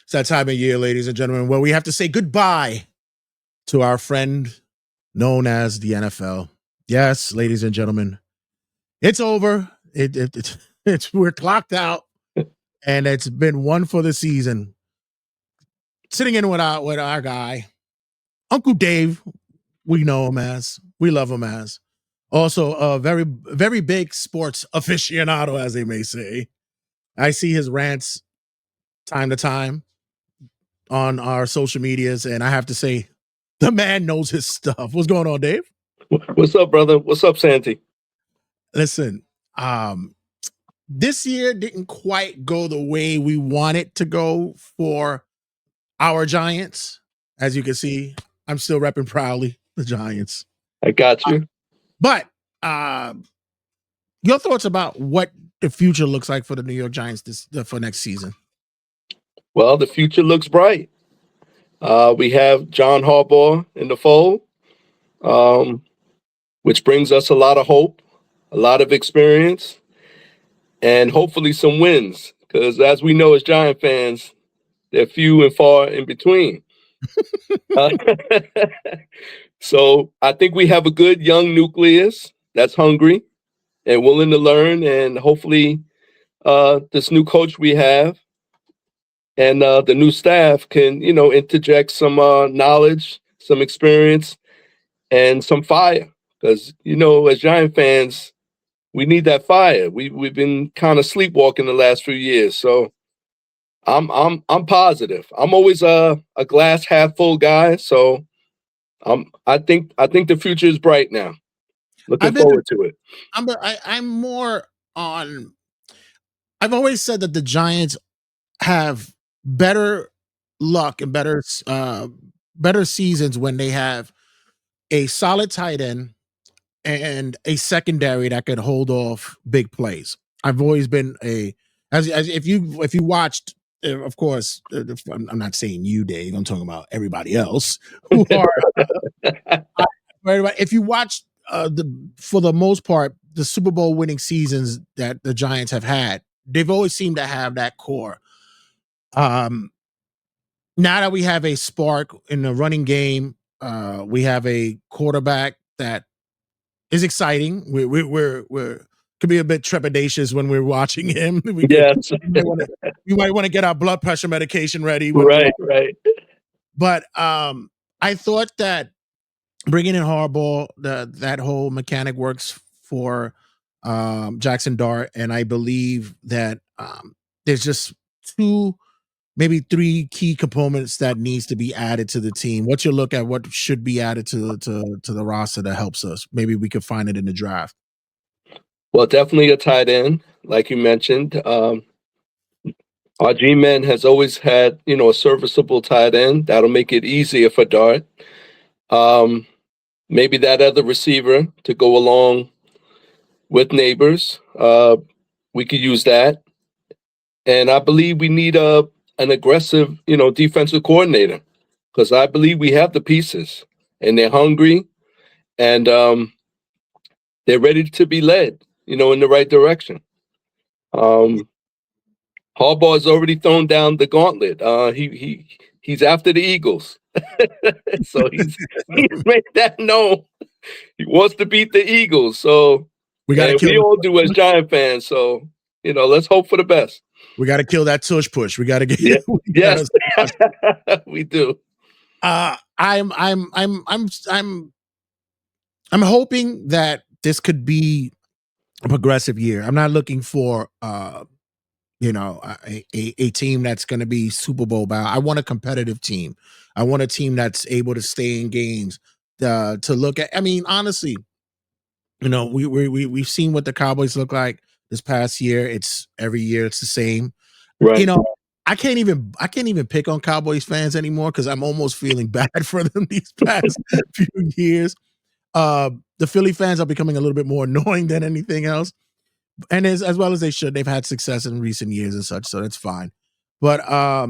It's that time of year, ladies and gentlemen, where we have to say goodbye to our friend known as the NFL. Yes, ladies and gentlemen, it's over. It's we're clocked out, and it's been one for the season. Sitting in with our guy, Uncle Dave. We know him as, we love him as. Also, a very, very big sports aficionado, as they may say. I see his rants time to time on our social medias, and I have to say, the man knows his stuff. What's going on, Dave? What's up, brother? What's up, Santy? Listen, this year didn't quite go the way we want it to go for our Giants. As you can see, I'm still repping proudly the Giants. I got you. But your thoughts about what the future looks like for the New York Giants for next season? Well, the future looks bright. We have John Harbaugh in the fold, which brings us a lot of hope, a lot of experience, and hopefully some wins. Because as we know as Giant fans, they're few and far in between. So I think we have a good young nucleus that's hungry and willing to learn, and hopefully this new coach we have and the new staff can, interject some knowledge, some experience, and some fire. Because, as Giant fans, we need that fire. We've been kind of sleepwalking the last few years. So I'm positive. I'm always a glass half full guy. So I think the future is bright now. Looking forward to it. I'm more on. I've always said that the Giants have better luck and better seasons when they have a solid tight end and a secondary that could hold off big plays. I've always been as if you watched, of course, I'm not saying you, Dave. I'm talking about everybody else who are. If you watched for the most part, the Super Bowl winning seasons that the Giants have had, they've always seemed to have that core. Now that we have a spark in the running game, we have a quarterback that is exciting. We're could be a bit trepidatious when we're watching him. We might want to get our blood pressure medication ready. Right. But I thought that bringing in Harbaugh, that whole mechanic works for Jackson Dart, and I believe that there's just maybe three key components that needs to be added to the team. What's your look at what should be added to the roster that helps us? Maybe we could find it in the draft. Well, definitely a tight end, like you mentioned. Our G-Man has always had, a serviceable tight end. That'll make it easier for Dart. Maybe that other receiver to go along with Neighbors. We could use that. And I believe we need an aggressive, defensive coordinator, because I believe we have the pieces and they're hungry and they're ready to be led, in the right direction. Harbaugh has already thrown down the gauntlet. He's after the Eagles. So he's made that known. He wants to beat the Eagles. So we all do as Giant fans. So, let's hope for the best. We got to kill that tush push. We got to get. Yes, we do. I'm hoping that this could be a progressive year. I'm not looking for a team that's going to be Super Bowl bound. I want a competitive team. I want a team that's able to stay in games. To look at. I mean, honestly, we've seen what the Cowboys look like this past year. It's every year it's the same. Right. I can't even pick on Cowboys fans anymore because I'm almost feeling bad for them these past few years. The Philly fans are becoming a little bit more annoying than anything else, and as well as they should. They've had success in recent years and such, so that's fine. But I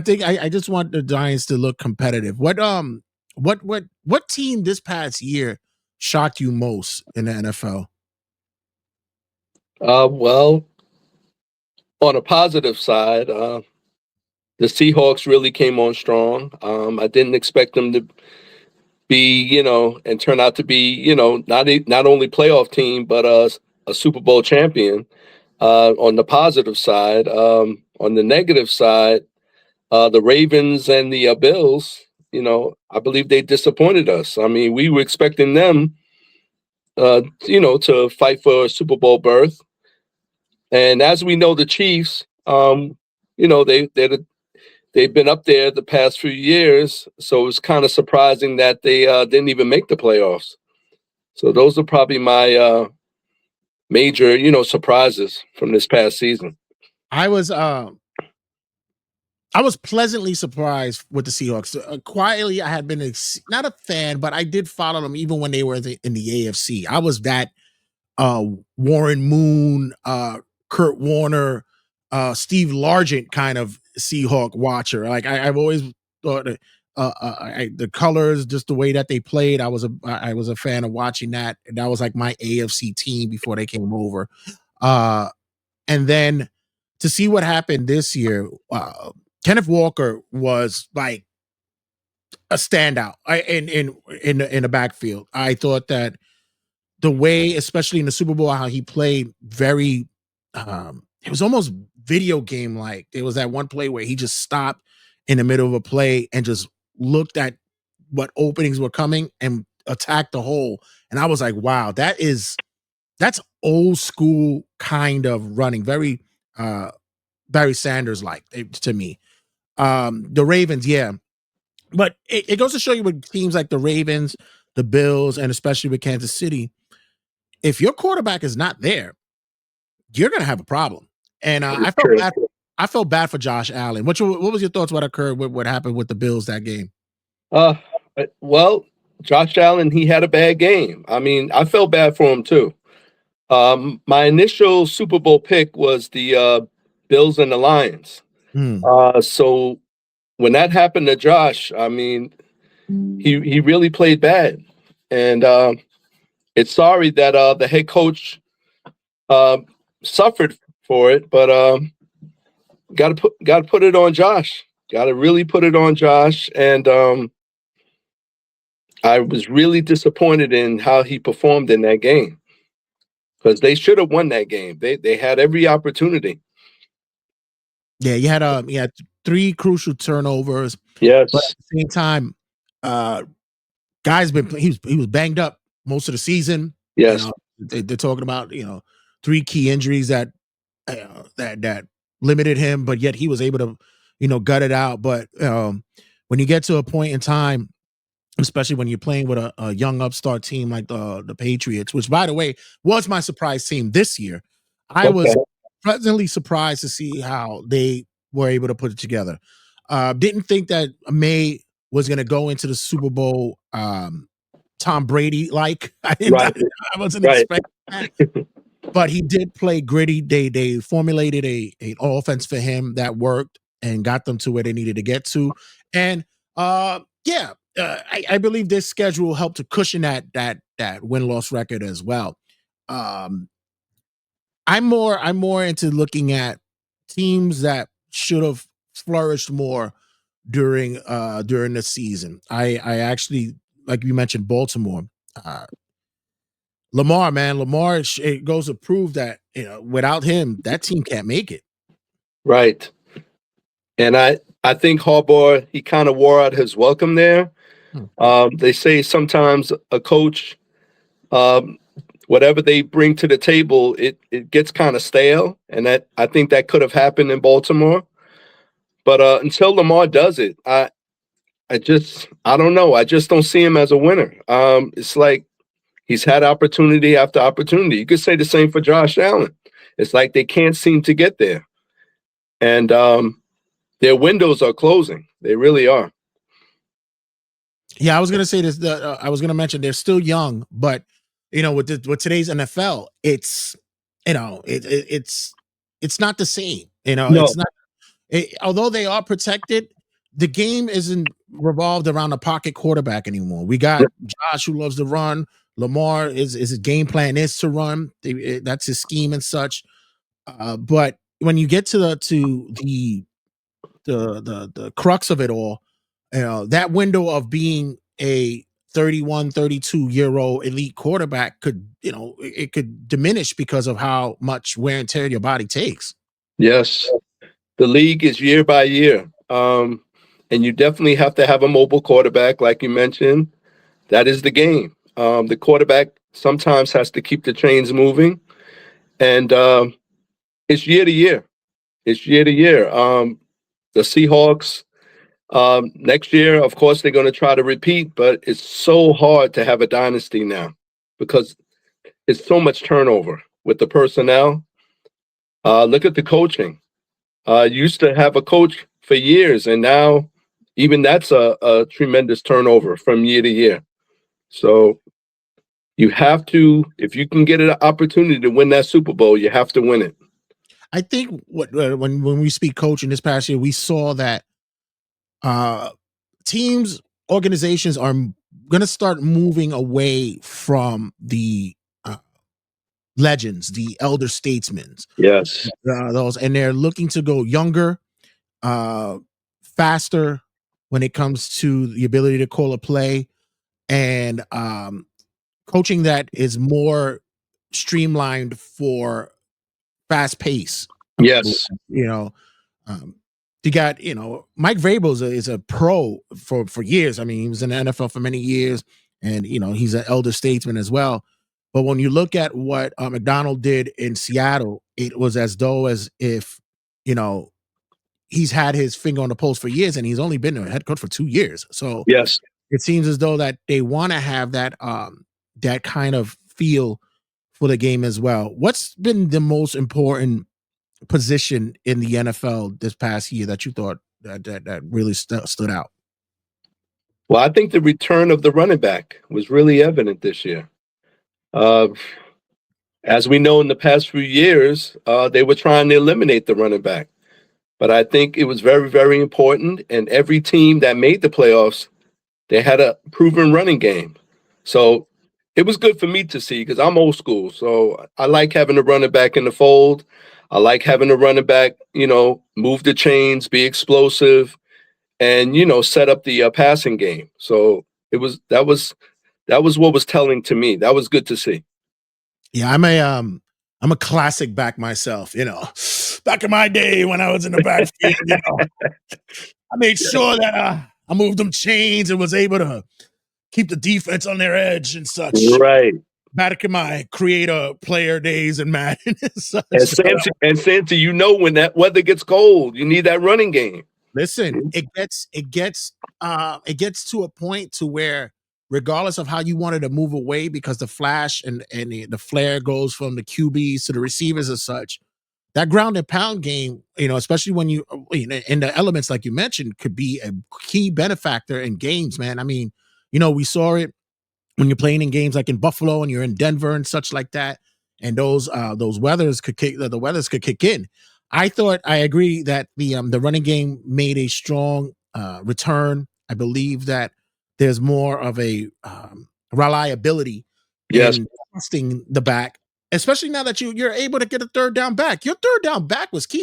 think I just want the Giants to look competitive. What team this past year shocked you most in the NFL? Well, on a positive side, the Seahawks really came on strong. I didn't expect them to be, and turn out to be, not only playoff team, but a Super Bowl champion. On the positive side, on the negative side, the Ravens and the Bills, I believe they disappointed us. I mean, we were expecting them, to fight for a Super Bowl berth. And as we know, the Chiefs, they've been up there the past few years, so it's kind of surprising that they didn't even make the playoffs. So those are probably my major, surprises from this past season. I was pleasantly surprised with the Seahawks. Quietly, I had been not a fan, but I did follow them even when they were in the AFC. I was that Warren Moon, Kurt Warner, Steve Largent kind of Seahawk watcher. Like I've always thought that, the colors, just the way that they played, I was a fan of watching that. And that was like my AFC team before they came over. And then to see what happened this year, Kenneth Walker was like a standout in the backfield. I thought that the way, especially in the Super Bowl, how he played very, it was almost video game like. There was that one play where he just stopped in the middle of a play and just looked at what openings were coming and attacked the hole. And I was like, wow, that's old school kind of running, very Barry Sanders like to me. The Ravens, yeah. But it goes to show you with teams like the Ravens, the Bills, and especially with Kansas City, if your quarterback is not there, you're going to have a problem. And I felt bad for Josh Allen. What was your thoughts? What occurred? What happened with the Bills that game? Well, Josh Allen, he had a bad game. I mean, I felt bad for him too. My initial Super Bowl pick was the Bills and the Lions. So when that happened to Josh, I mean, he really played bad, and it's sorry that the head coach suffered for it, but got to put it on Josh. Got to really put it on Josh, and I was really disappointed in how he performed in that game because they should have won that game. They had every opportunity. Yeah, you had 3 crucial turnovers. Yes, but at the same time, guy's been he was banged up most of the season. yes, They're talking about 3 key injuries that that limited him, but yet he was able to gut it out. But when you get to a point in time, especially when you're playing with a young upstart team like the Patriots, which by the way was my surprise team this year, I was okay, pleasantly surprised to see how they were able to put it together. Didn't think that May was going to go into the Super Bowl Tom Brady like. right, I wasn't right, expecting that. But he did play gritty. They formulated an offense for him that worked and got them to where they needed to get to. And yeah, I believe this schedule helped to cushion that win-loss record as well. Um, I'm more into looking at teams that should have flourished more during the season. I actually, like you mentioned, Baltimore. Uh, Lamar, man, Lamar, it goes to prove that without him, that team can't make it. right. And I think Harbaugh, he kind of wore out his welcome there. Hmm. They say sometimes a coach, um, whatever they bring to the table, it gets kind of stale, and that I think that could have happened in Baltimore. But until Lamar does it, I don't know. I just don't see him as a winner. It's like he's had opportunity after opportunity. You could say the same for Josh Allen. It's like they can't seem to get there, and their windows are closing. They really are. Yeah, I was gonna say this. I was gonna mention they're still young, but with today's NFL, it's it's not the same. No, It's not. Although they are protected, the game isn't revolved around a pocket quarterback anymore. We got Josh who loves to run. Lamar is his game plan is to run. That's his scheme and such. But when you get to the the crux of it all. That window of being a 31, 32-year-old elite quarterback could, it could diminish because of how much wear and tear your body takes. Yes. The league is year by year. And you definitely have to have a mobile quarterback, like you mentioned. That is the game. The quarterback sometimes has to keep the chains moving. And it's year to year. It's year to year. The Seahawks, next year, of course, they're going to try to repeat, but it's so hard to have a dynasty now because it's so much turnover with the personnel. Look at the coaching. Used to have a coach for years, and now even that's a tremendous turnover from year to year. So you have to, if you can get an opportunity to win that Super Bowl, you have to win it. I think when we speak coaching this past year, we saw that teams, organizations are going to start moving away from the legends, the elder statesmen, Yes. those, and they're looking to go younger, faster when it comes to the ability to call a play, and coaching that is more streamlined for fast pace. Yes. You know, um, you got, Mike Vrabel is a pro for years. I mean, he was in the NFL for many years, and he's an elder statesman as well. But when you look at what McDonald did in Seattle, it was as though as if you know he's had his finger on the pulse for years, and he's only been a head coach for 2 years. So Yes. it seems as though that they want to have that kind of feel for the game as well. What's been the most important position in the NFL this past year that you thought that really stood out? Well, I think the return of the running back was really evident this year. Uh, as we know, in the past few years, they were trying to eliminate the running back. But I think it was very, very important. And every team that made the playoffs, they had a proven running game. So it was good for me to see because I'm old school. So I like having a running back in the fold. I like having a running back, move the chains, be explosive, and set up the passing game. So that was what was telling to me. That was good to see. Yeah, I'm a classic back myself. Back in my day when I was in the backfield, I made sure that I moved them chains and was able to keep the defense on their edge and such. Right. Back in my creator player days and Madden and And such. Santi, when that weather gets cold, you need that running game. Listen, it gets to a point to where regardless of how you wanted to move away, because the flash and the flare goes from the QBs to the receivers and such, that ground and pound game, especially when in the elements like you mentioned, could be a key benefactor in games, man. I mean, we saw it when you're playing in games like in Buffalo and you're in Denver and such like that, and those weathers could kick the weathers could kick in. I agree that the running game made a strong return. I believe that there's more of a reliability Yes. in trusting the back, especially now that you're able to get a third down back. Your third down back was key.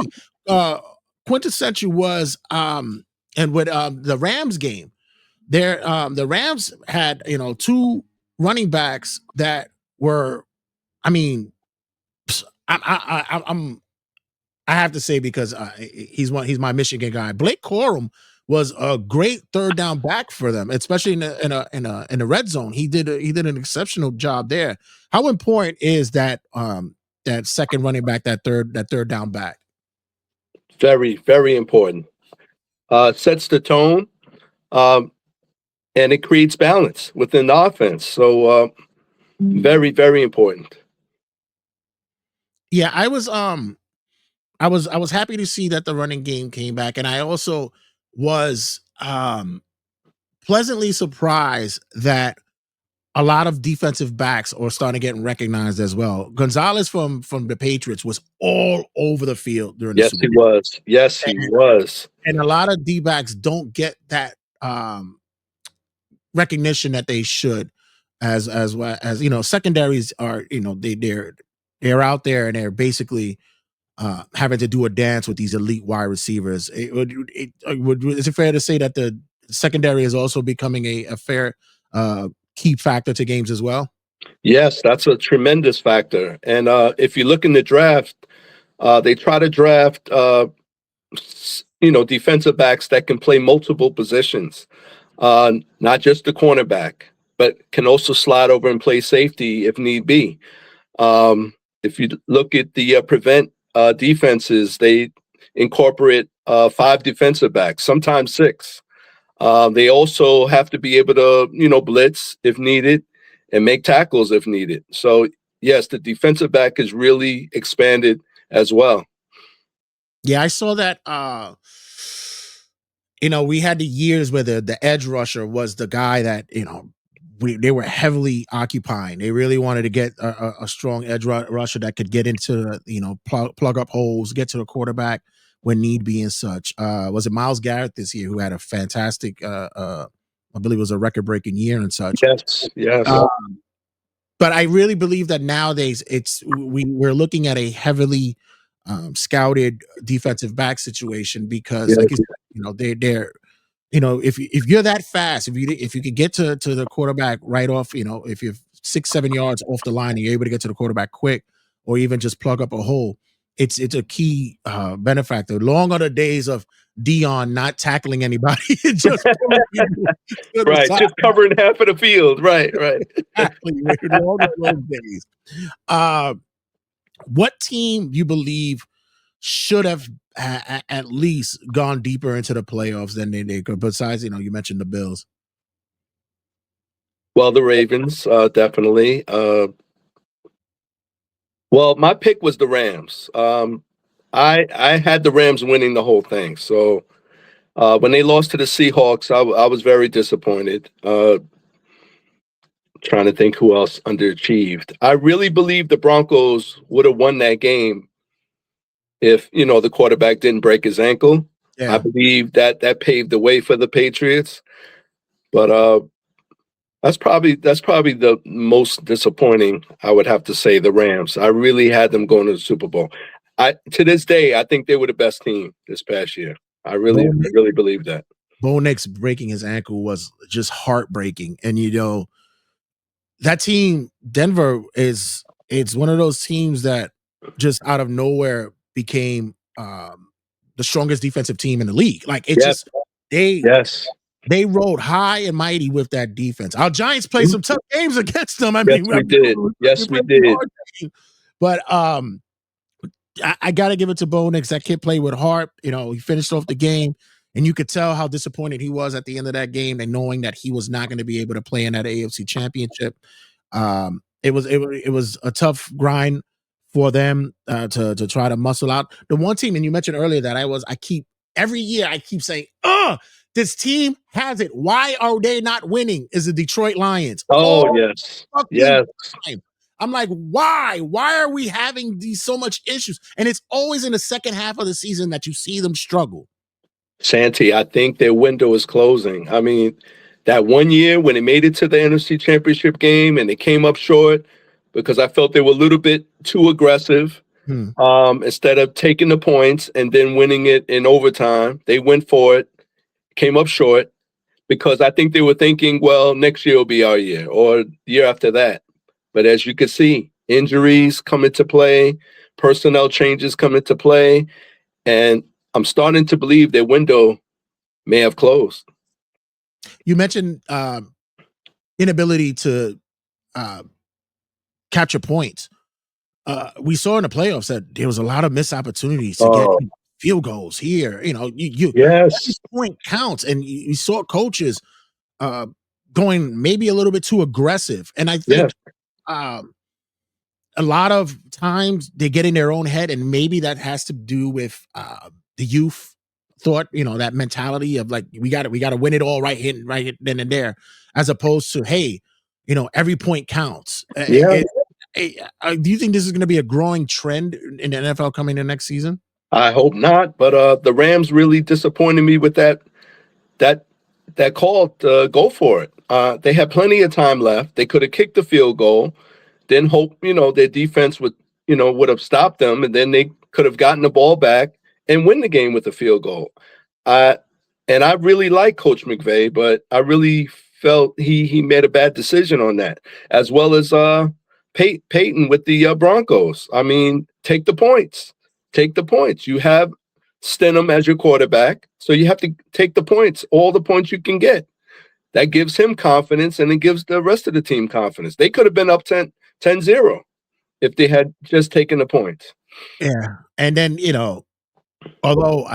Quintessential was and with the Rams game, the Rams had two running backs that were, I mean, I have to say, because he's my Michigan guy. Blake Corum was a great third down back for them, especially in a red zone. He did an exceptional job there. How important is that second running back, that third down back? Very, very important. Sets the tone, and it creates balance within the offense. So very, very important. Yeah, I was happy to see that the running game came back, and I also was pleasantly surprised that a lot of defensive backs are starting to get recognized as well. Gonzalez from the Patriots was all over the field during the Yes, Super he Bowl, was. Yes, he was. and a lot of D backs don't get that recognition that they should. As secondaries are, they're out there and they're basically having to do a dance with these elite wide receivers. Is it fair to say that the secondary is also becoming a fair key factor to games as well? Yes, that's a tremendous factor. And if you look in the draft, they try to draft, defensive backs that can play multiple positions, not just the cornerback, but can also slide over and play safety if need be. If you look at the prevent defenses, they incorporate 5 defensive backs, sometimes 6. They also have to be able to, blitz if needed and make tackles if needed. So, yes, the defensive back is really expanded as well. Yeah, I saw that. We had the years where the edge rusher was the guy that they were heavily occupying. They really wanted to get a strong edge rusher that could get into plug up holes, get to the quarterback when need be and such. Was it Myles Garrett this year who had a fantastic, I believe it was a record breaking year and such. Yes, yes. But I really believe that nowadays we're looking at a heavily scouted defensive back situation because, Yes. like you said, they're if you're that fast, if you could get to the quarterback right off, if you're 6-7 yards off the line and you're able to get to the quarterback quick, or even just plug up a hole, it's a key benefactor. Long are the days of Dion not tackling anybody, just pulling people to the Right, side. just covering half of the field. Right. Exactly. Long are those days. What team you believe should have at least gone deeper into the playoffs than they could? Besides, you mentioned the Bills. Well, the Ravens, definitely. Well, my pick was the Rams. I had the Rams winning the whole thing. So when they lost to the Seahawks, I was very disappointed. Trying to think who else underachieved. I really believe the Broncos would have won that game if the quarterback didn't break his ankle. I Yeah. believe that paved the way for the Patriots. But that's probably the most disappointing. I would have to say the Rams. I really had them going to the Super Bowl. To this day, I think they were the best team this past year. I really believe that. Bo Nix breaking his ankle was just heartbreaking, and that team, Denver, it's one of those teams that just out of nowhere became the strongest defensive team in the league. Like it's Yes. just they Yes. they rode high and mighty with that defense. Our Giants played some tough games against them. I Yes, mean, we did. Yes, we did. But I got to give it to Bo Nix. That kid played with heart. He finished off the game, and you could tell how disappointed he was at the end of that game, and knowing that he was not going to be able to play in that AFC Championship. It was a tough grind for them to try to muscle out. The one team, and you mentioned earlier that every year I keep saying, this team has it. Why are they not winning? Is the Detroit Lions? Oh, yes. Yes. Time. I'm like, why? Why are we having these so much issues? And it's always in the second half of the season that you see them struggle. Santy, I think their window is closing. I mean, that one year when they made it to the NFC Championship game and they came up short because I felt they were a little bit too aggressive. Instead of taking the points and then winning it in overtime, they went for it, came up short because I think they were thinking, well, next year will be our year or the year after that. But as you can see, injuries come into play, personnel changes come into play, and I'm starting to believe their window may have closed. You mentioned inability to capture points. We saw in the playoffs that there was a lot of missed opportunities to get field goals here. Yes, every point counts, and you saw coaches going maybe a little bit too aggressive. And I think a lot of times they get in their own head, and maybe that has to do with the youth thought, that mentality of like we got to win it all right then and there, as opposed to hey, every point counts. Do you think this is going to be a growing trend in the NFL coming in next season? I hope not, but the Rams really disappointed me with that call to go for it. They had plenty of time left. They could have kicked the field goal, then hope their defense would have stopped them, and then they could have gotten the ball back and win the game with a field goal. And I really like Coach McVay, but I really felt he made a bad decision on that, as well as Peyton with the Broncos. I mean, take the points. Take the points. You have Stenham as your quarterback, so you have to take the points, all the points you can get. That gives him confidence, and it gives the rest of the team confidence. They could have been up 10-0 if they had just taken the points. Yeah. And then, although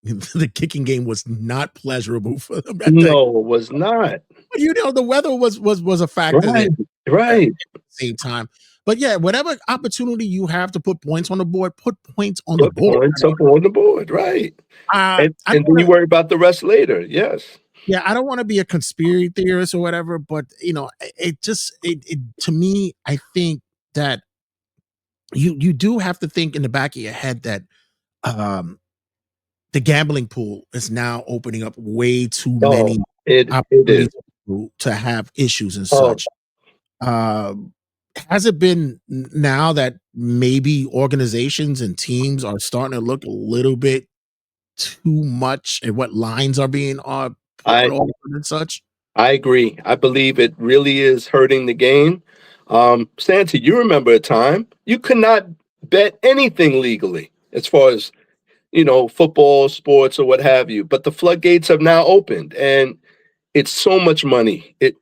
the kicking game was not pleasurable for them that day. No, it was not. But, the weather was a factor there Right. at the same time. But yeah, whatever opportunity you have to put points on the board, put points on the board. Points up on the board, right. And then you worry about the rest later. Yes. Yeah, I don't want to be a conspiracy theorist or whatever, but it to me, I think that you do have to think in the back of your head that the gambling pool is now opening up way too many opportunities to have issues and such. Has it been now that maybe organizations and teams are starting to look a little bit too much at what lines are being put on and such? I agree. I believe it really is hurting the game. Santy, you remember a time you could not bet anything legally as far as football, sports, or what have you. But the floodgates have now opened, and it's so much money. It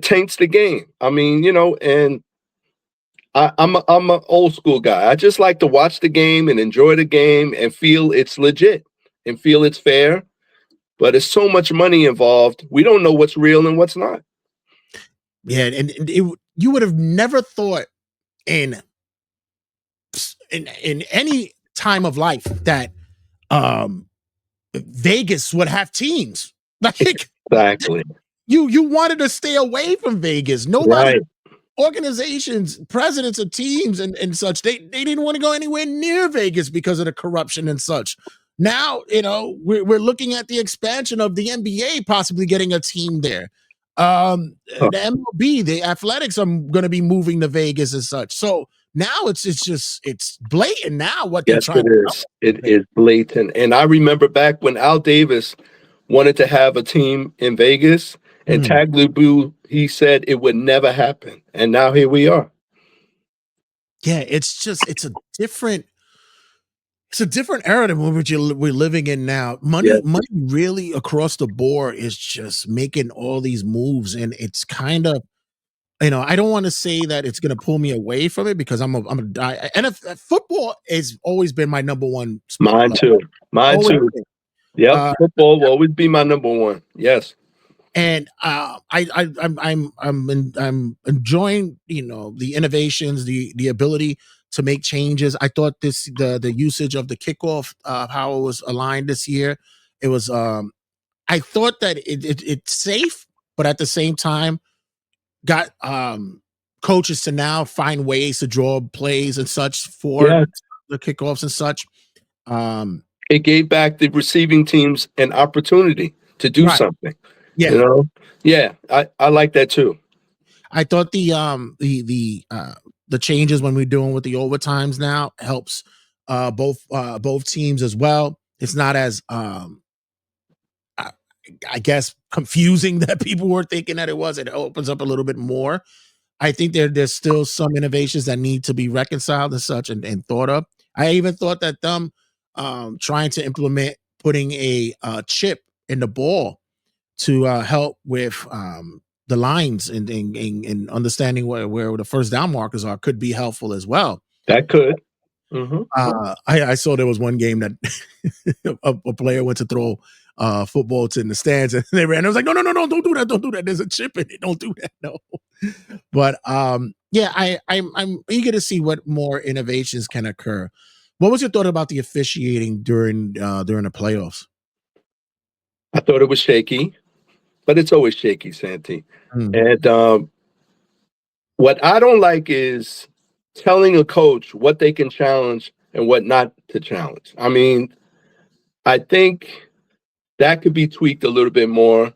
taints the game. I mean, and I'm an old school guy. I just like to watch the game and enjoy the game and feel it's legit and feel it's fair. But there's so much money involved. We don't know what's real and what's not. Yeah, and you would have never thought in any time of life that Vegas would have teams. Like exactly. You wanted to stay away from Vegas. Nobody, organizations, presidents of teams and such, they didn't want to go anywhere near Vegas because of the corruption and such. Now, we're looking at the expansion of the NBA possibly getting a team there. The MLB, the Athletics are going to be moving to Vegas and such. So now it's blatant now what they're trying to do. It is blatant. And I remember back when Al Davis wanted to have a team in Vegas, and Tagliabue, he said it would never happen. And now here we are. Yeah, it's a different era than what we're living in now. Money really across the board is just making all these moves, and it's kind of, I don't want to say that it's going to pull me away from it because I'm a die. And if football has always been my number one sport. Mine too. Yeah, football will always be my number one. Yes. And I'm enjoying the innovations, the ability to make changes. I thought the usage of the kickoff, how it was aligned this year, it was I thought that it's safe, but at the same time got coaches to now find ways to draw plays and such for the kickoffs and such. It gave back the receiving teams an opportunity to do something. Yeah. I like that too. I thought the changes when we're doing with the overtimes now helps both teams as well. It's not as I guess confusing that people were thinking that it was. It opens up a little bit more. I think there's still some innovations that need to be reconciled and such and thought of. I even thought that them trying to implement putting a chip in the ball to help with the lines and understanding where the first down markers are could be helpful as well. That could. I saw there was one game that a player went to throw football to in the stands and they ran. I was like, no, don't do that. There's a chip in it. Don't do that. No. But yeah, I'm eager to see what more innovations can occur. What was your thought about the officiating during the playoffs? I thought it was shaky, but it's always shaky, Santy. And what I don't like is telling a coach what they can challenge and what not to challenge. I mean, I think that could be tweaked a little bit more,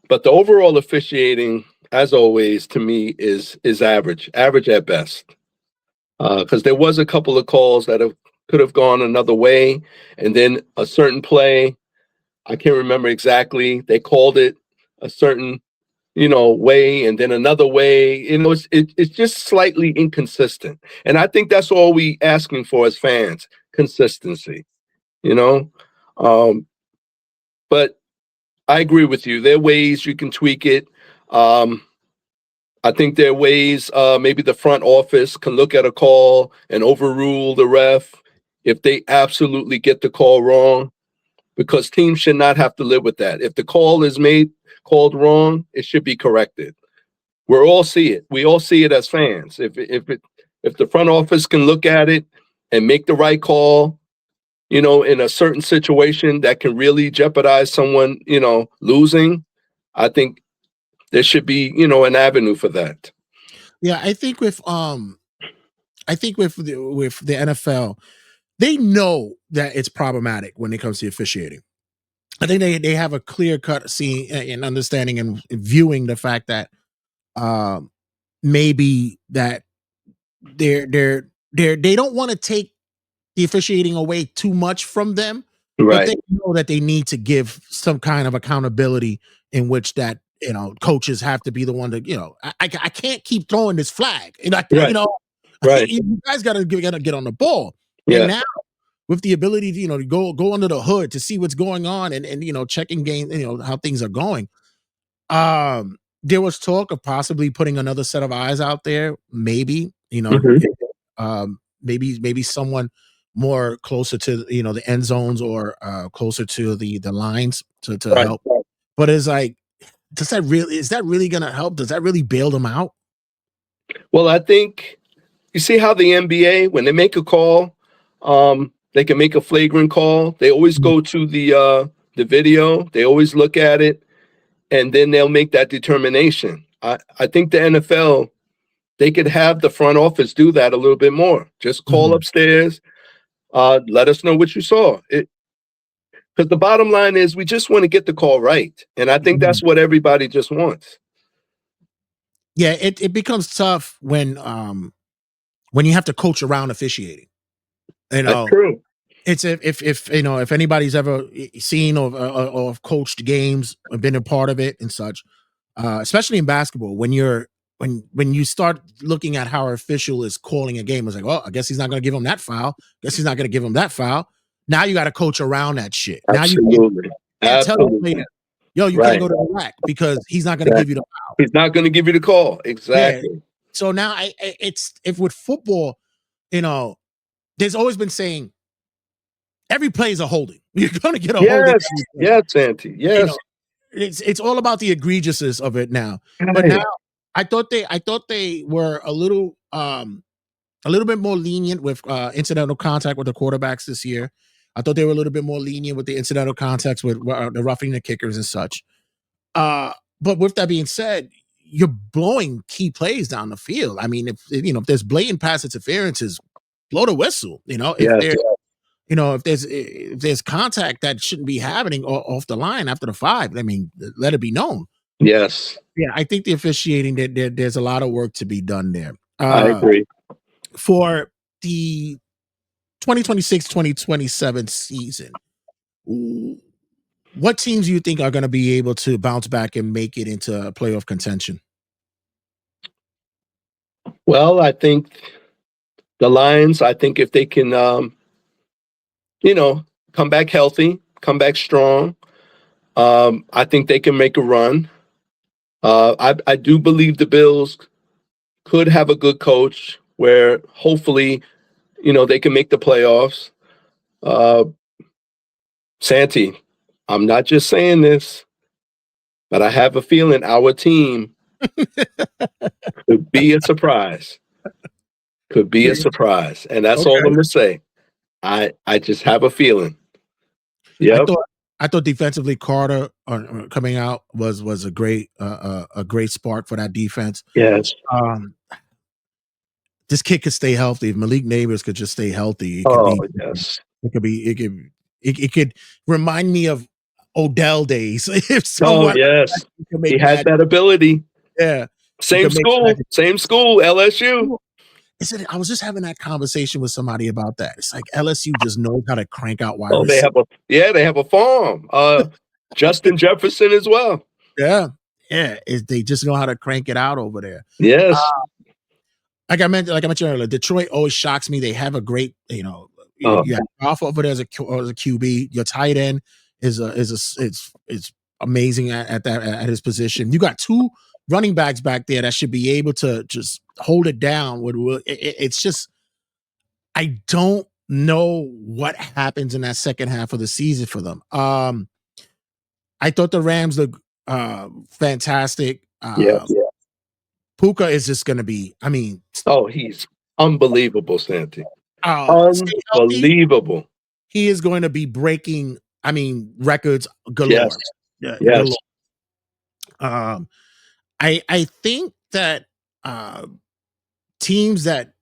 but the overall officiating, as always, to me is average at best. because there was a couple of calls that could have gone another way, and then a certain play, I can't remember exactly. They called it a certain way, and then another way. It's just slightly inconsistent, and I think that's all we asking for as fans: consistency. But I agree with you. There are ways you can tweak it. I think there are ways maybe the front office can look at a call and overrule the ref if they absolutely get the call wrong, because teams should not have to live with that. If the call is called wrong, it should be corrected. We all see it as fans. If the front office can look at it and make the right call, in a certain situation that can really jeopardize someone, losing, I think there should be, an avenue for that. Yeah, I think with the NFL, they know that it's problematic when it comes to officiating. I think they have a clear cut seeing and understanding and viewing the fact that maybe that they don't want to take the officiating away too much from them, but Right. they know that they need to give some kind of accountability in which that coaches have to be the one to I can't keep throwing this flag, and Right. Right. you guys gotta get on the ball. Yeah. And now with the ability to to go under the hood to see what's going on and checking game, how things are going. There was talk of possibly putting another set of eyes out there, maybe, maybe someone more closer to the end zones or closer to the lines to Right. help. But it's like, is that really gonna help? Does that really bail them out? Well, I think you see how the NBA, when they make a call, they can make a flagrant call. They always go to the video. They always look at it, and then they'll make that determination. I think the NFL, they could have the front office do that a little bit more. Just call upstairs, let us know what you saw. Because the bottom line is we just want to get the call right, and I think that's what everybody just wants. Yeah, it becomes tough when you have to coach around officiating. That's true. It's if anybody's ever seen or coached games or been a part of it and such, especially in basketball, when you start looking at how our official is calling a game, it's like, oh, I guess he's not going to give him that foul. Guess he's not going to give him that foul. Now you got to coach around that shit. Absolutely. Now you can't tell the player, yo, you can't go to the rack because he's not going to give you the foul. He's not going to give you the call. Exactly. Yeah. So now if with football, there's always been saying every play is a holding. You're going to get a holding. Yes, Santy. Yes. It's all about the egregiousness of it now. But now I thought they were a little bit more lenient with incidental contact with the quarterbacks this year. I thought they were a little bit more lenient with the incidental contacts with the roughing the kickers and such. But with that being said, you're blowing key plays down the field. I mean, if there's blatant pass interferences, blow the whistle. If there's contact that shouldn't be happening off the line after the 5, I mean, let it be known. Yes. Yeah, I think the officiating, there's a lot of work to be done there. I agree. For the 2026-2027 season, what teams do you think are going to be able to bounce back and make it into playoff contention? Well, I think the Lions, I think if they can, come back healthy, come back strong, I think they can make a run. I do believe the Bills could have a good coach where hopefully, they can make the playoffs. Santy, I'm not just saying this, but I have a feeling our team could be a surprise. Could be a surprise. And that's all I'm going to say. I just have a feeling. Yeah. I thought defensively Carter coming out was a great spark for that defense. Yes. This kid could stay healthy. If Malik Neighbors could just stay healthy, it could remind me of Odell days. If someone, he had that ability. Yeah. Same school, LSU. I was just having that conversation with somebody about that. It's like LSU just knows how to crank out wide Oh, they receivers. have a farm. Justin Jefferson as well. Yeah. Yeah. They just know how to crank it out over there. Yes. Like I mentioned earlier, Detroit always shocks me. They have a great, Oh, you have Goff over there as a QB. Your tight end is it's amazing at his position. You got two running backs back there that should be able to just hold it down. It's just I don't know what happens in that second half of the season for them. I thought the Rams look fantastic. yes. Puka is just going to be. I mean, Oh, he's unbelievable, Santy. stay healthy. Unbelievable. He is going to be breaking. I mean, records galore. Yes. Yeah, Yes. galore. I think that teams that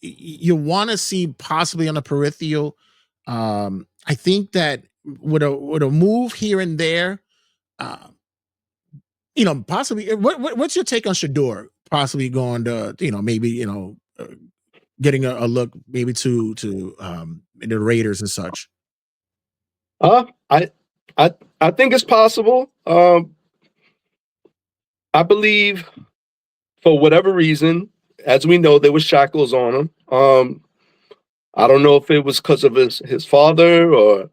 you want to see possibly on the peripheral. I think that with a move here and there, uh, possibly. What's your take on Shador possibly going to, maybe getting a look maybe to the Raiders and such? I I think it's possible. I believe for whatever reason, as we know, there was shackles on him. I don't know if it was because of his father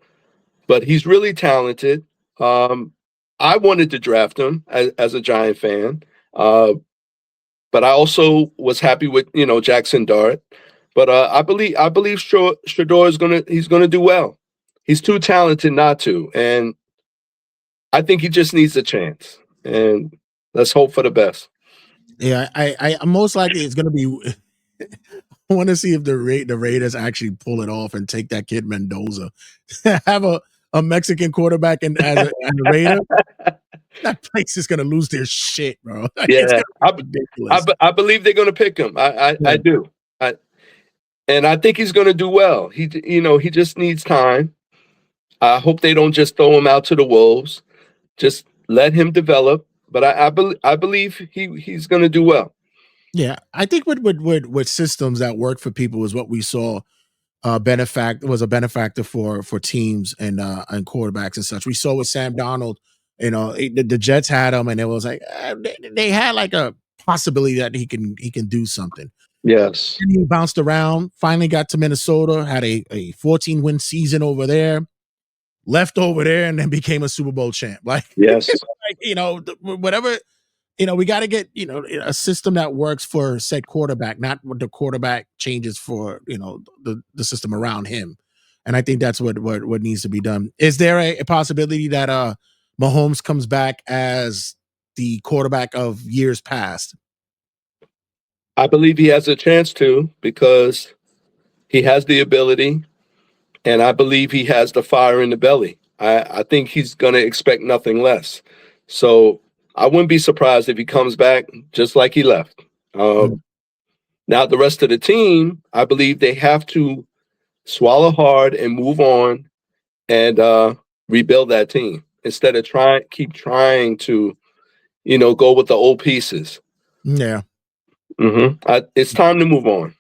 but he's really talented. Um, I wanted to draft him as a Giant fan, but I also was happy with Jackson Dart. But I believe Shador he's gonna do well. He's too talented not to, and I think he just needs a chance. And let's hope for the best. Yeah, I most likely it's gonna be. I want to see if the Raiders actually pull it off and take that kid Mendoza, have a Mexican quarterback and as a Raider. That place is gonna lose their shit, bro. Like, it's Yeah, gonna be ridiculous. I believe they're gonna pick him. I Yeah. do. I and I think he's gonna do well. He just needs time. I hope they don't just throw him out to the wolves. Just let him develop. But I believe he's gonna do well. Yeah, I think with systems that work for people is what we saw. Was a benefactor for teams and quarterbacks and such. We saw with Sam Donald. The Jets had him, and it was like they had like a possibility that he can do something. Yes. And he bounced around. Finally got to Minnesota. Had a 14-win season over there. Left over there, and then became a Super Bowl champ. Like, Yes. whatever. We got to get a system that works for said quarterback, not what the quarterback changes for the system around him. And I think that's what needs to be done. Is there a possibility that Mahomes comes back as the quarterback of years past? I believe he has a chance to because he has the ability, and I believe he has the fire in the belly. I think he's going to expect nothing less. So I wouldn't be surprised if he comes back just like he left. Mm. Now, the rest of the team, I believe they have to swallow hard and move on and rebuild that team instead of keep trying to, go with the old pieces. Yeah. It's time to move on.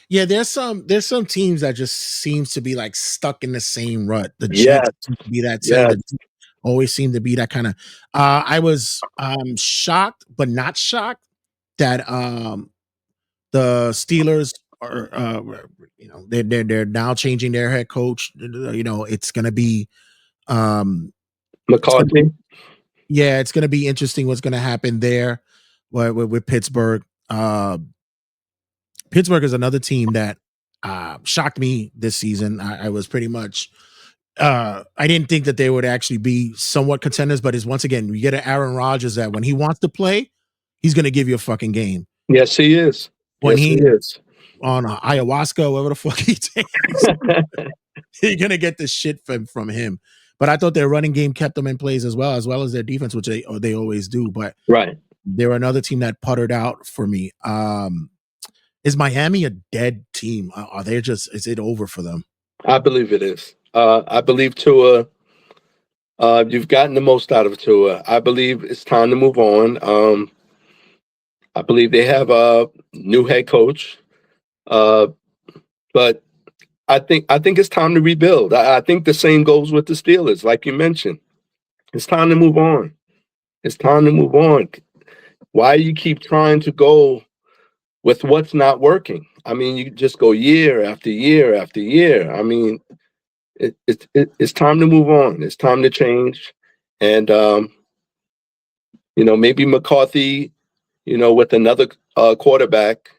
Yeah, there's some teams that just seems to be like stuck in the same rut. The Yes. Jets seem to be that same. Yes. The always seem to be that kind of. I was shocked, but not shocked that the Steelers are they're now changing their head coach. It's gonna be it's gonna be, McCarthy. yeah, it's gonna be interesting what's gonna happen there with Pittsburgh. Pittsburgh is another team that shocked me this season. I was pretty much I didn't think that they would actually be somewhat contenders, but is once again, you get an Aaron Rodgers that when he wants to play, he's gonna give you a fucking game. Yes, he is. When Yes, he he is. on ayahuasca, whatever the fuck he takes, you're gonna get the shit from him. But I thought their running game kept them in plays as well as their defense, which they always do. But Right. they're another team that puttered out for me. Is Miami a dead team? Are they is it over for them? I believe it is. I believe Tua. You've gotten the most out of Tua. I believe it's time to move on. I believe they have a new head coach. But I think it's time to rebuild. I think the same goes with the Steelers, like you mentioned. It's time to move on. It's time to move on. Why you keep trying to go with what's not working? I mean, you just go year after year after year. I mean, it's time to move on. It's time to change, and maybe McCarthy, with another quarterback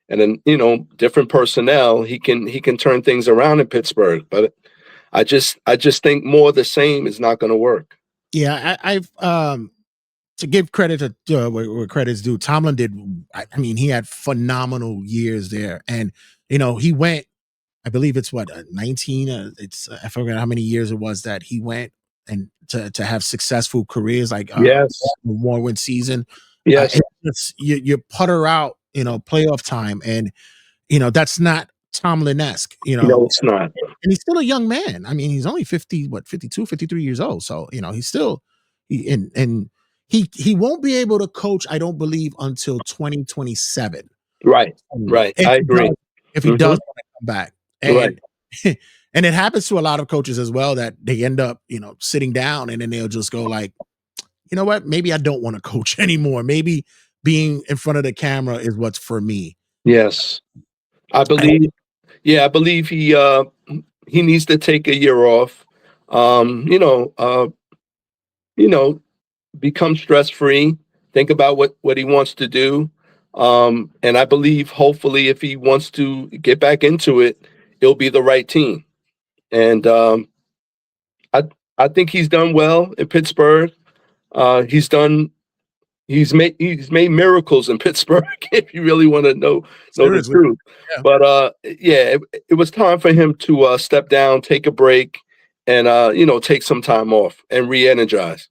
and then different personnel, he can turn things around in Pittsburgh. But I just think more of the same is not going to work. Yeah, I've to give credit to where credit's due. Tomlin did. I mean, he had phenomenal years there, and he went. I believe it's what 19. It's I forget how many years it was that he went and to have successful careers like Yes. one win season. Yes. You putter out playoff time, and that's not Tomlin-esque. No, it's not. And he's still a young man. I mean, he's only 52, 53 years old. So, he's still and he won't be able to coach, I don't believe, until 2027. Right. Right. I agree. If he does want to come back. Right. And and it happens to a lot of coaches as well that they end up, sitting down and then they'll just go like, you know what? Maybe I don't want to coach anymore. Maybe being in front of the camera is what's for me. Yes. I believe he needs to take a year off. Become stress-free, think about what he wants to do. And I believe hopefully if he wants to get back into it, it'll be the right team. And I think he's done well in Pittsburgh. He's made miracles in Pittsburgh, if you really want to know the truth. Yeah. But it was time for him to step down, take a break, and take some time off and re-energize.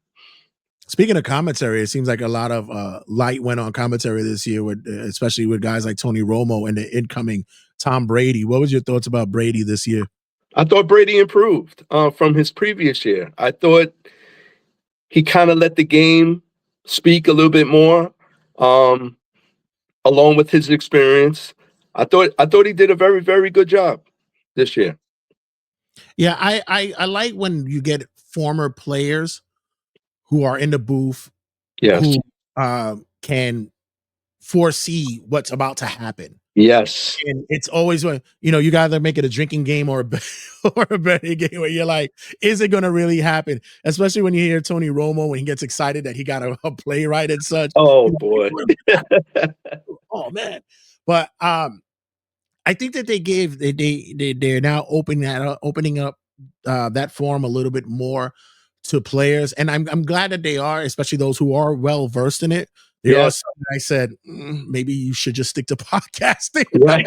Speaking of commentary, it seems like a lot of light went on commentary this year, especially with guys like Tony Romo and the incoming Tom Brady. What was your thoughts about Brady this year? I thought Brady improved from his previous year. I thought he kind of let the game speak a little bit more, along with his experience. I thought he did a very, very good job this year. Yeah, I like when you get former players who are in the booth, yes, who can foresee what's about to happen. Yes. And it's always when you either make it a drinking game or a betting game where you're like, is it going to really happen? Especially when you hear Tony Romo when he gets excited that he got a play right and such. Oh boy. Oh man. But I think that they're now opening up that forum a little bit more to players, and I'm glad that they are, especially those who are well versed in it. There are some I said maybe you should just stick to podcasting, right?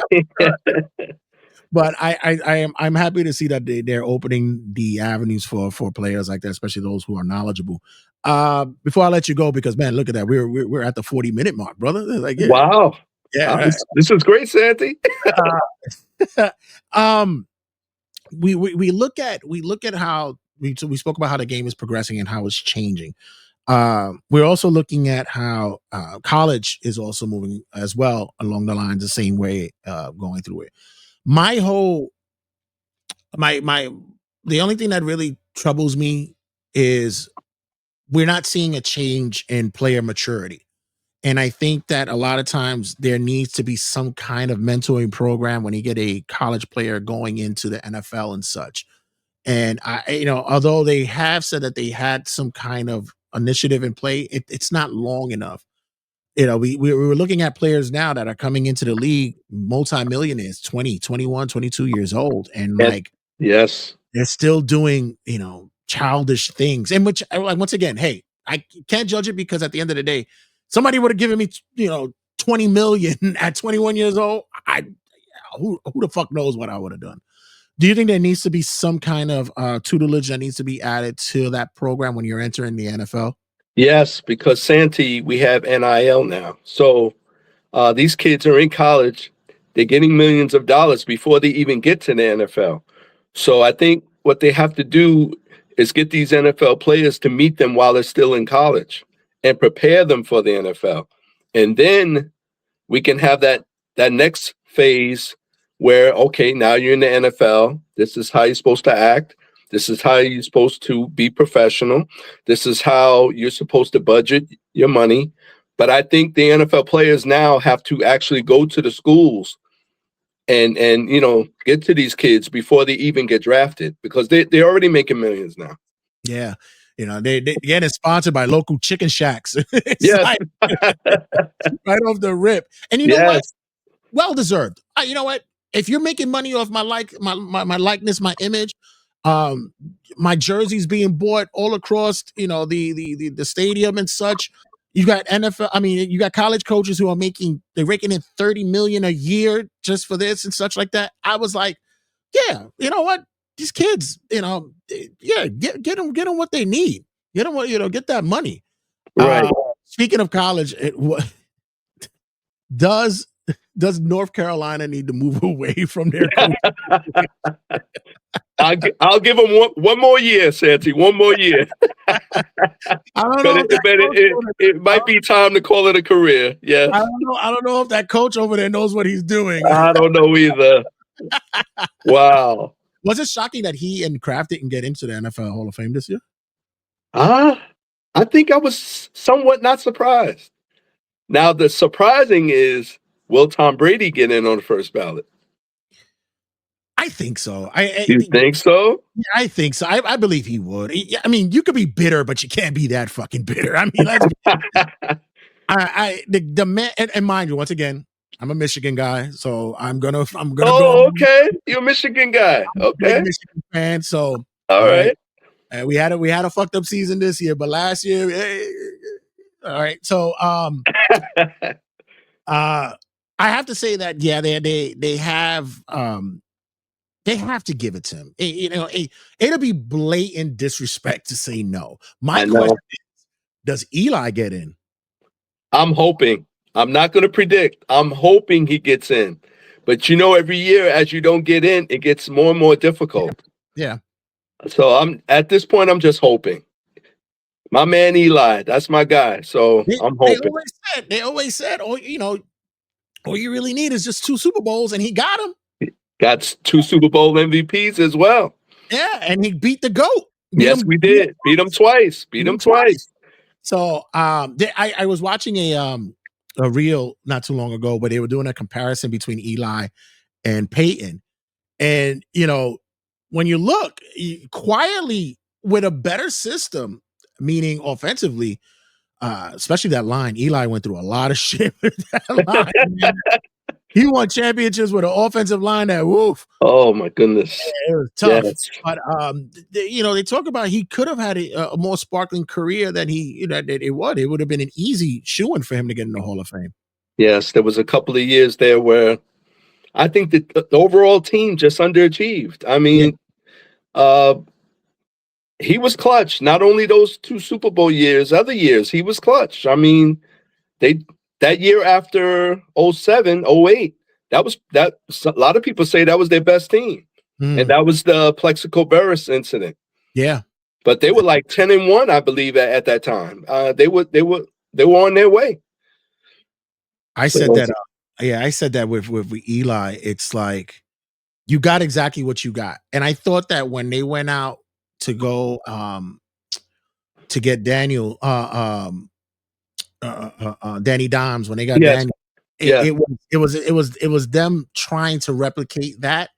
But I'm happy to see that they're opening the avenues for players like that, especially those who are knowledgeable. Before I let you go, because man, look at that, we're at the 40-minute mark, brother. Like, yeah. Wow, yeah, right. This is great, Santy. We look at how we spoke about how the game is progressing and how it's changing. We're also looking at how college is also moving as well along the lines the same way, going through it. My the only thing that really troubles me is we're not seeing a change in player maturity. And I think that a lot of times there needs to be some kind of mentoring program when you get a college player going into the NFL and such. And although they have said that they had some kind of initiative in play, it's not long enough. We were looking at players now that are coming into the league, multimillionaires, 20, 21, 22 years old. And like, yes, they're still doing, childish things. And which, like, once again, hey, I can't judge it because at the end of the day, somebody would have given me, 20 million at 21 years old. Who the fuck knows what I would have done? Do you think there needs to be some kind of tutelage that needs to be added to that program when you're entering the NFL? Yes, because Santy, we have NIL now. So these kids are in college. They're getting millions of dollars before they even get to the NFL. So I think what they have to do is get these NFL players to meet them while they're still in college and prepare them for the NFL. And then we can have that next phase where, okay, now you're in the NFL. This is how you're supposed to act. This is how you're supposed to be professional. This is how you're supposed to budget your money. But I think the NFL players now have to actually go to the schools and get to these kids before they even get drafted, because they're already making millions now. Yeah. They getting sponsored by local chicken shacks. It's Yes. like, right off the rip. And you know what? Yes. Well deserved. You know what? If you're making money off my likeness, my image, my jerseys being bought all across, the stadium and such. You got NFL. I mean, you got college coaches who are they're raking in $30 million a year just for this and such like that. I was like, yeah, you know what? These kids, yeah, get them what they need. Get them get that money. Right. Speaking of college, does North Carolina need to move away from their coach? I'll give them one more year, Santy. One more year. I don't know. It might be time to call it a career. Yes. I don't know if that coach over there knows what he's doing. I don't know either. Wow. Was it shocking that he and Kraft didn't get into the NFL Hall of Fame this year? I think I was somewhat not surprised. Now, the surprising is, will Tom Brady get in on the first ballot? I think so. You think so? Yeah, I think so. I believe he would. I mean, you could be bitter, but you can't be that fucking bitter. I mean, let's the man, and mind you, once again, I'm a Michigan guy, so I'm gonna go. Okay. You're a Michigan guy. Okay. Big Michigan fan. So all right. We had a fucked up season this year, but last year, all right. So I have to say that they have to give it to him. It'll be blatant disrespect to say no. My question is, does Eli get in? I'm hoping. I'm not going to predict. I'm hoping he gets in. But every year as you don't get in, it gets more and more difficult. Yeah. So at this point, I'm just hoping. My man Eli, that's my guy. So I'm hoping. They always said, all you really need is just 2 Super Bowls, and he got them. Got 2 Super Bowl MVPs as well. Yeah, and he beat the GOAT. We did. Beat him twice. Beat him twice. So I was watching a reel not too long ago, but they were doing a comparison between Eli and Peyton. And when you look quietly with a better system, meaning offensively, especially that line, Eli went through a lot of shit with that line. Man. He won championships with an offensive line that woof. Oh my goodness, it was tough. Yes. But they talk about he could have had a more sparkling career than it would. It would have been an easy shoo-in for him to get in the Hall of Fame. Yes, there was a couple of years there where I think that the overall team just underachieved. I mean, he was clutch. Not only those 2 Super Bowl years, other years he was clutch. I mean, that year after 07, 08, a lot of people say that was their best team. And that was the Plexico Burress incident. Yeah. But they were like 10-1, I believe, at that time. They were on their way. I said that with Eli, it's like you got exactly what you got. And I thought that when they went out to go to get Daniel Danny Dimes, when they got Daniel, it was them trying to replicate that,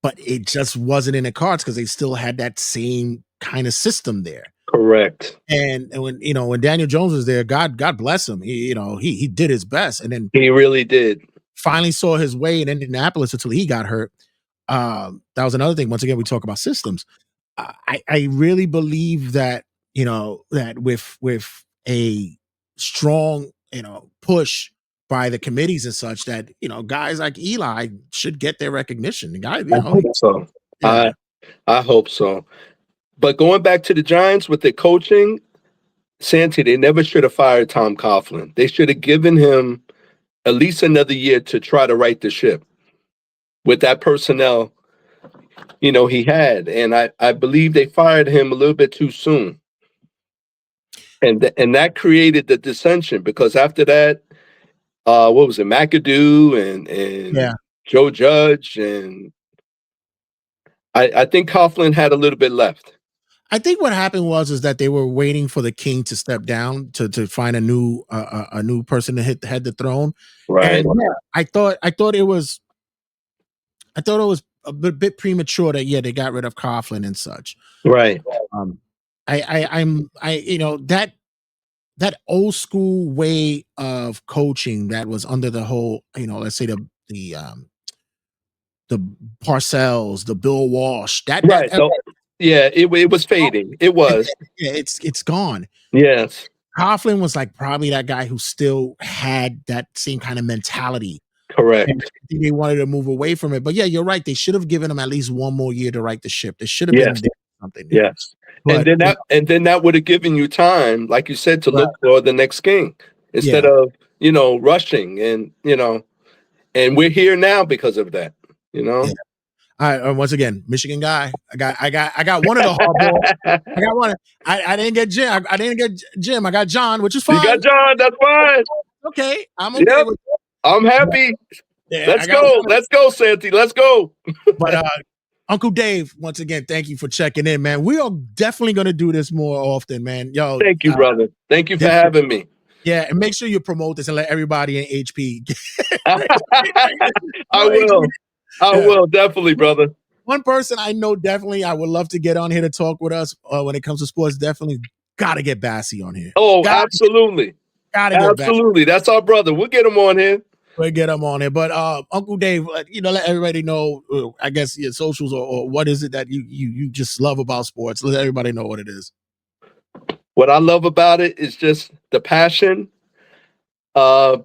but it just wasn't in the cards because they still had that same kind of system there. Correct. And when Daniel Jones was there, God bless him. He did his best, and then he really did. Finally saw his way in Indianapolis until he got hurt. That was another thing. Once again, we talk about systems. I really believe that that with a strong push by the committees and such, that guys like Eli should get their recognition. The guy, I hope so. Yeah. I hope so. But going back to the Giants with their coaching, Santy, they never should have fired Tom Coughlin. They should have given him at least another year to try to right the ship with that personnel he had. And I believe they fired him a little bit too soon. And that created the dissension, because after that, what was it, McAdoo and Joe Judge, and I think Coughlin had a little bit left. I think what happened was that they were waiting for the king to step down to find a new person to head the throne. Right. And yeah, I thought it was a bit premature that they got rid of Coughlin and such. Right. Um, that old school way of coaching that was under the whole, let's say the Parcells, the Bill Walsh, Right. So, yeah, it was fading. It was. yeah, it's gone. Yes. Coughlin was like probably that guy who still had that same kind of mentality. Correct. And I think they wanted to move away from it. But yeah, you're right. They should have given him at least one more year to right the ship. There should have been something. Yes. But, and then that would have given you time, like you said, to look for the next king instead of, rushing and and we're here now because of that, Yeah. All right. Once again, Michigan guy. I got one of the hardballs. I got one. I didn't get Jim. I didn't get Jim. I got John, which is fine. You got John. That's fine. Okay. I'm okay with it. I'm happy. Yeah, Let's go. Let's go, Santy. Let's go. But Uncle Dave, once again, thank you for checking in, man. We are definitely going to do this more often, man. Yo, thank you, brother. Thank you for having me. Yeah, and make sure you promote this and let everybody in HP. I will definitely, brother. One person I know definitely I would love to get on here to talk with us when it comes to sports. Definitely got to get Bassy on here. Oh, absolutely. Gotta get absolutely. That's our brother. We'll get him on here. We'll get him on here. But Uncle Dave, let everybody know, I guess, your socials or what is it that you just love about sports? Let everybody know what it is. What I love about it is just the passion, the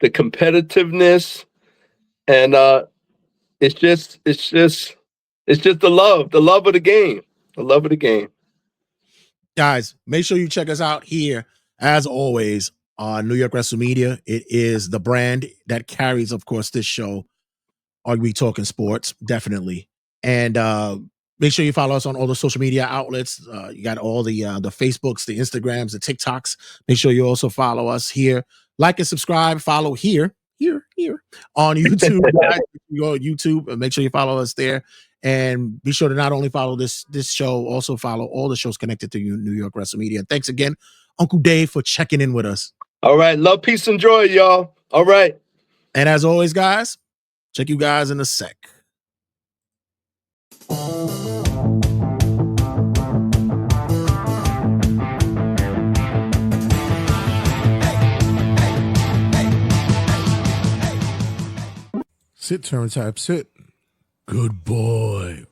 competitiveness, and it's just the love of the game. The love of the game. Guys, make sure you check us out here, as always, on New York Wrestle Media. It is the brand that carries, of course, this show. Are We Talking Sports? Definitely. And make sure you follow us on all the social media outlets. You got all the Facebooks, the Instagrams, the TikToks. Make sure you also follow us here. Like and subscribe. Follow here on YouTube. You go to YouTube and make sure you follow us there. And be sure to not only follow this show, also follow all the shows connected to New York Wrestle Media. And thanks again, Uncle Dave, for checking in with us. All right. Love, peace, and joy, y'all. All right. And as always, guys, check you guys in a sec. Sit, turn type, sit. Good boy.